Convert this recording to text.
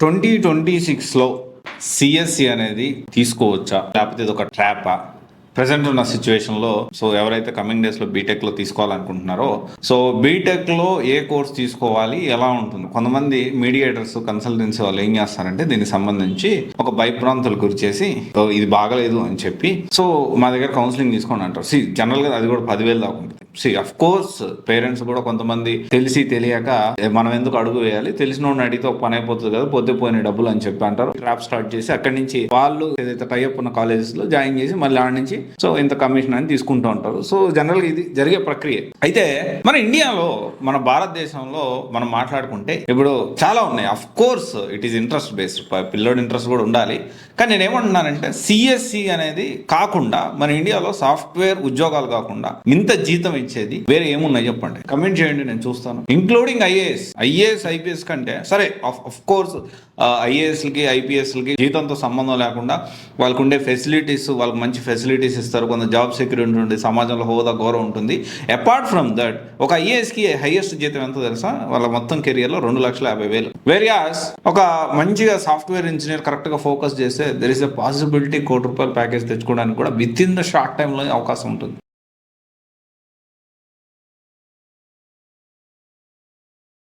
2026లో CSC అనేది తీసుకోవచ్చా, లేకపోతే ఇది ఒక ట్రాపా? ప్రజెంట్ ఉన్న సిచ్యువేషన్లో ఎవరైతే కమింగ్ డేస్లో బీటెక్లో తీసుకోవాలనుకుంటున్నారో, బీటెక్లో ఏ కోర్స్ తీసుకోవాలి, ఎలా ఉంటుంది? కొంతమంది మీడియేటర్స్, కన్సల్టెన్సీ వాళ్ళు ఏం చేస్తారంటే దీనికి సంబంధించి ఒక భయభ్రాంతులు గురి చేసి ఇది బాగలేదు అని చెప్పి మా దగ్గర కౌన్సిలింగ్ తీసుకోండి అంటారు. జనరల్గా అది కూడా 10,000 దాకా ఉంటుంది. అఫ్ కోర్స్ పేరెంట్స్ కూడా కొంతమంది తెలిసి తెలియక మనం ఎందుకు అడుగు వేయాలి, తెలిసిన వాడిని అడిగితే ఒక పని అయిపోతుంది కదా, పొద్దు పోయిన డబ్బులు అని చెప్పి అంటారు. ట్రాప్ స్టార్ట్ చేసి అక్కడి నుంచి వాళ్ళు ఏదైతే టైఅప్ ఉన్న కాలేజెస్ లో జాయిన్ చేసి మళ్ళీ ఆడ నుంచి ఇంత కమిషన్ అని తీసుకుంటూ ఉంటారు. జనరల్ గా ఇది జరిగే ప్రక్రియ. అయితే మన ఇండియాలో, మన భారతదేశంలో మనం మాట్లాడుకుంటే ఇప్పుడు చాలా ఉన్నాయి. Of course it is interest based, పిల్లోడి ఇంట్రెస్ట్ కూడా ఉండాలి. కానీ నేనేమంటున్నానంటే సిఎస్సి అనేది కాకుండా మన ఇండియాలో సాఫ్ట్వేర్ ఉద్యోగాలు కాకుండా ఇంత జీతం ఇచ్చేది వేరే ఏమున్నాయి చెప్పండి, కమెంట్ చేయండి, నేను చూస్తాను. ఇంక్లూడింగ్ ఐఏఎస్ ఐపీఎస్ కంటే సరే ఆఫ్ కోర్స్ ఐఏఎస్లకి ఐపీఎస్లకి జీతంతో సంబంధం లేకుండా వాళ్ళకు ఉండే ఫెసిలిటీస్, వాళ్ళకి మంచి ఫెసిలిటీస్ ఇస్తారు, కొంత జాబ్ సెక్యూరిటీ ఉంటుంది, సమాజంలో హోదా గౌరవం ఉంటుంది. అపార్ట్ ఫ్రమ్ దట్ ఒక ఐఏఎస్కి హైయెస్ట్ జీతం ఎంత తెలుసా? వాళ్ళ మొత్తం కెరియర్లో 2,50,000. వేరియాస్ ఒక మంచిగా సాఫ్ట్వేర్ ఇంజనీర్ కరెక్ట్గా ఫోకస్ చేస్తే there is a possibility ₹1,00,00,000 package తెచ్చుకోవడానికి కూడా విత్ ఇన్ ద షార్ట్ టైంలో అవకాశం ఉంటుంది.